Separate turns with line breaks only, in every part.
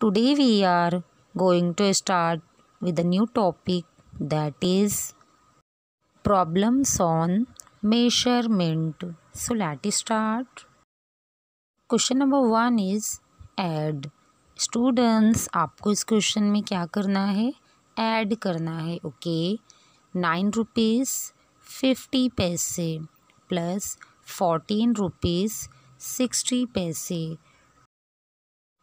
Today we are going to start with a new topic, that is problems on measurement. So let's start. Question number 1 is add. Students, आपको इस question में क्या करना है? Add करना है. Okay. 9 rupees 50 पैसे प्लस 14 रुपीज़ 60 पैसे.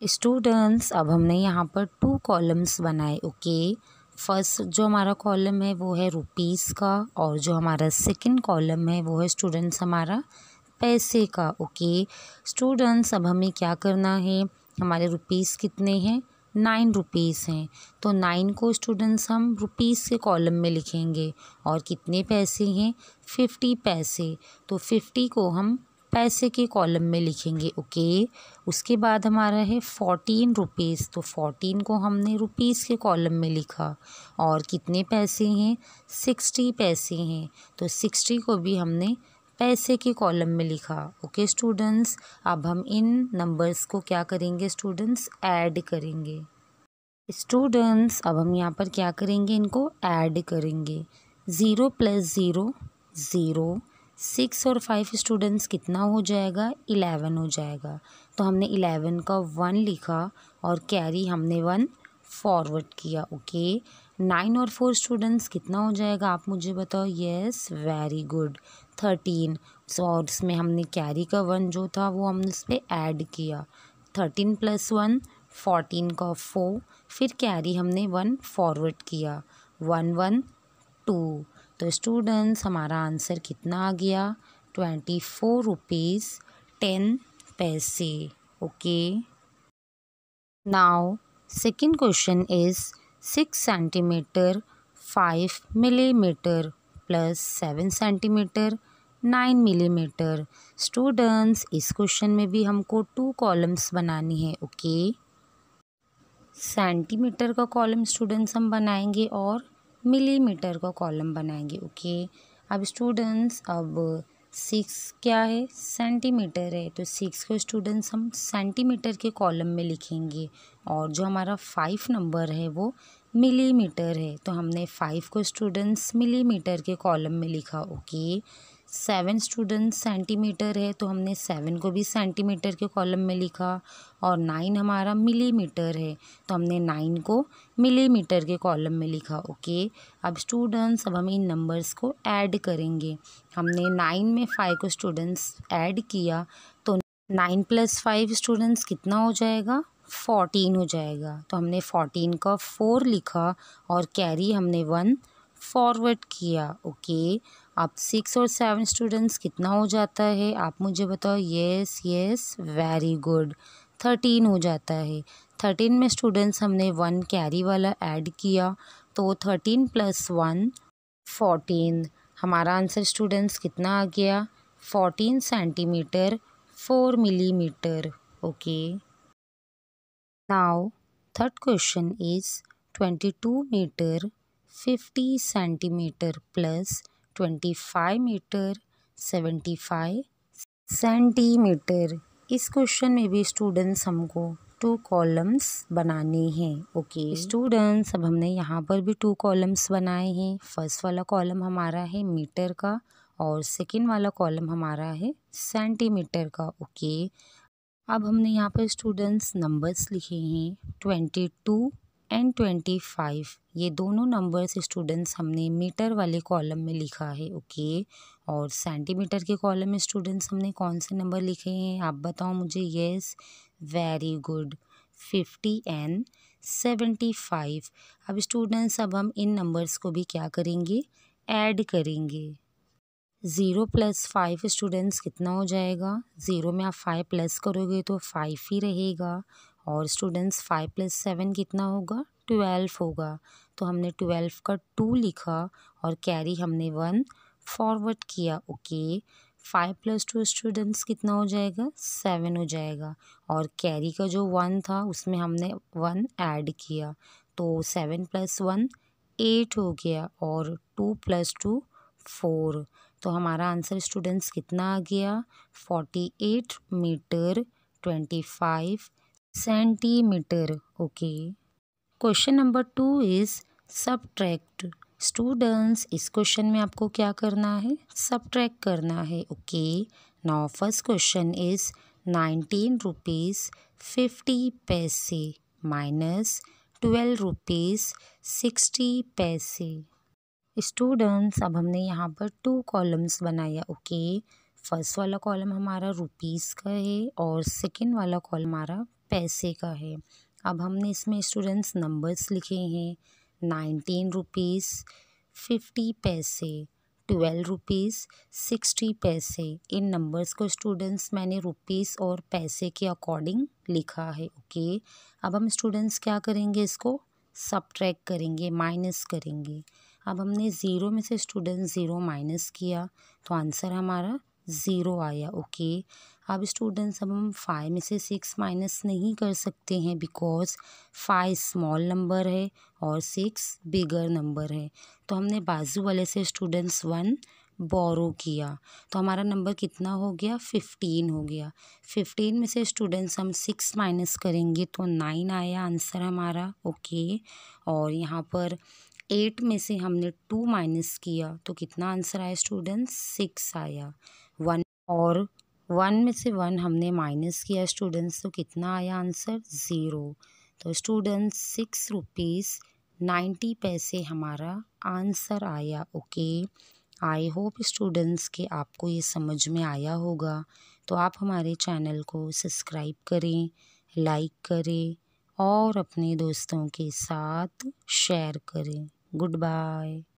स्टूडेंट्स, अब हमने यहाँ पर 2 कॉलम्स बनाए. ओके. फर्स्ट जो हमारा कॉलम है वो है रुपीज़ का, और जो हमारा सेकंड कॉलम है वो है स्टूडेंट्स हमारा पैसे का. ओके. स्टूडेंट्स, अब हमें क्या करना है? हमारे रुपीज़ कितने हैं? 9 रुपीज़ हैं. तो 9 को स्टूडेंट्स हम रुपीज़ के कॉलम में लिखेंगे. और कितने पैसे हैं? 50 पैसे. तो 50 को हम पैसे के कॉलम में लिखेंगे. ओके. उसके बाद हमारा है 14 रुपीज़. तो 14 को हमने रुपीज़ के कॉलम में लिखा. और कितने पैसे हैं? 60 पैसे हैं. तो 60 को भी हमने पैसे के कॉलम में लिखा. ओके स्टूडेंट्स, अब हम इन नंबर्स को क्या करेंगे स्टूडेंट्स? ऐड करेंगे. स्टूडेंट्स, अब हम यहाँ पर क्या करेंगे? इनको ऐड करेंगे. 0 + 0 0. 6 और 5 स्टूडेंट्स कितना हो जाएगा? 11 हो जाएगा. तो हमने 11 का 1 लिखा और कैरी हमने 1 फॉरवर्ड किया. ओके. 9 और 4 स्टूडेंट्स कितना हो जाएगा? आप मुझे बताओ. Yes, very good. 13. और इसमें हमने कैरी का 1 जो था वो हमने इस पर ऐड किया. 13 + 1 14 का 4. फिर कैरी हमने 1 फॉरवर्ड किया. 1 1 2. तो स्टूडेंट्स, हमारा आंसर कितना आ गया? 24 रुपीज़ 10 पैसे. Okay. Now second question is 6 centimetre 5 millimetre plus 7 centimetre 9 millimetre. Students, इस क्वेश्चन में भी हमको 2 कॉलम्स बनानी है. ओके. सेंटीमीटर का कॉलम स्टूडेंट्स हम बनाएंगे और मिलीमीटर का कॉलम बनाएंगे. ओके. अब स्टूडेंट्स, अब 6 क्या है? सेंटीमीटर है. तो 6 को स्टूडेंट्स हम सेंटीमीटर के कॉलम में लिखेंगे. और जो हमारा 5 नंबर है वो मिलीमीटर है. तो हमने 5 को स्टूडेंट्स मिलीमीटर के कॉलम में लिखा. ओके. 7 स्टूडेंट्स सेंटीमीटर है. तो हमने 7 को भी सेंटीमीटर के कॉलम में लिखा. और 9 हमारा मिलीमीटर है. तो हमने 9 को मिलीमीटर के कॉलम में लिखा. ओके. अब स्टूडेंट्स, अब हम इन नंबर्स को ऐड करेंगे. हमने 9 में 5 को स्टूडेंट्स ऐड किया. तो 9 + 5 स्टूडेंट्स कितना हो जाएगा? 14 हो जाएगा. तो हमने 14 का 4 लिखा और कैरी हमने 1 फॉरवर्ड किया. ओके. अब 6 और 7 स्टूडेंट्स कितना हो जाता है? आप मुझे बताओ. Yes yes, very good. 13 हो जाता है. 13 में स्टूडेंट्स हमने 1 कैरी वाला ऐड किया. तो 13 + 1 14. हमारा आंसर स्टूडेंट्स कितना आ गया? 14 centimetre 4 millimetre. Okay. Now third question is 22 metre 50 centimetre plus 25 metre 75 centimetre. इस क्वेश्चन में भी स्टूडेंट्स हमको 2 कॉलम्स बनाने हैं. ओके स्टूडेंट्स, अब हमने यहाँ पर भी 2 कॉलम्स बनाए हैं. फर्स्ट वाला कॉलम हमारा है मीटर का और सेकंड वाला कॉलम हमारा है सेंटीमीटर का. ओके. अब हमने यहाँ पर स्टूडेंट्स नंबर्स लिखे हैं 22 एंड 25. ये दोनों नंबर्स स्टूडेंट्स हमने मीटर वाले कॉलम में लिखा है. ओके. और सेंटीमीटर के कॉलम में स्टूडेंट्स हमने कौन से नंबर लिखे हैं? आप बताओ मुझे. Yes, very good. 50 एंड 75. अब स्टूडेंट्स, अब हम इन नंबर्स को भी क्या करेंगे? ऐड करेंगे. 0 + 5 स्टूडेंट्स कितना हो जाएगा? 0 में आप 5 प्लस करोगे तो 5 ही रहेगा. और स्टूडेंट्स 5 + 7 कितना होगा? 12 होगा. तो हमने 12 का 2 लिखा और कैरी हमने 1 फॉरवर्ड किया. ओके. 5 + 2 स्टूडेंट्स कितना हो जाएगा? 7 हो जाएगा. और कैरी का जो 1 था उसमें हमने 1 ऐड किया. तो 7 + 1 8 हो गया और 2 + 2 4. तो हमारा आंसर स्टूडेंट्स कितना आ गया? 48 metre 25 centimetre. Okay. Question number 2 is subtract. Students, इस क्वेश्चन में आपको क्या करना है? सबट्रैक्ट करना है। Okay. Now first question is 19 rupees 50 पैसे माइनस 12 रुपीज़ 60 पैसे। स्टूडेंट्स, अब हमने यहाँ पर 2 कॉलम्स बनाया। ओके। फर्स्ट वाला कॉलम हमारा रुपीज़ का है और सेकंड वाला कॉलम हमारा पैसे का है। अब हमने इसमें स्टूडेंट्स नंबर्स लिखे हैं। 19 रुपीज़ 50 पैसे, 12 रुपीज़ 60 पैसे। इन नंबर्स को स्टूडेंट्स मैंने रुपीज़ और पैसे के अकॉर्डिंग लिखा है। ओके। अब हम स्टूडेंट्स क्या करेंगे? इसको सबट्रैक्ट करेंगे, माइनस करेंगे। अब हमने ज़ीरो में से स्टूडेंट ज़ीरो माइनस किया तो आंसर हमारा ज़ीरो आया। ओके। अब स्टूडेंट्स, अब हम 5 में से 6 माइनस नहीं कर सकते हैं बिकॉज 5 स्मॉल नंबर है और 6 बिगर नंबर है। तो हमने बाजू वाले से स्टूडेंट्स 1 बोरो किया तो हमारा नंबर कितना हो गया? 15 हो गया। 15 में से स्टूडेंट्स हम 6 माइनस करेंगे तो 9 आया आंसर हमारा। ओके। और यहाँ पर 8 में से हमने 2 माइनस किया तो कितना आंसर आया स्टूडेंट्स? 6 आया। 1 और 1 में से 1 हमने माइनस किया स्टूडेंट्स तो कितना आया आंसर? 0। तो स्टूडेंट्स 6 रुपीज़ 90 पैसे हमारा आंसर आया। ओके। आई होप स्टूडेंट्स कि आपको ये समझ में आया होगा। तो आप हमारे चैनल को सब्सक्राइब करें, लाइक करें और अपने दोस्तों के साथ शेयर करें। Good bye.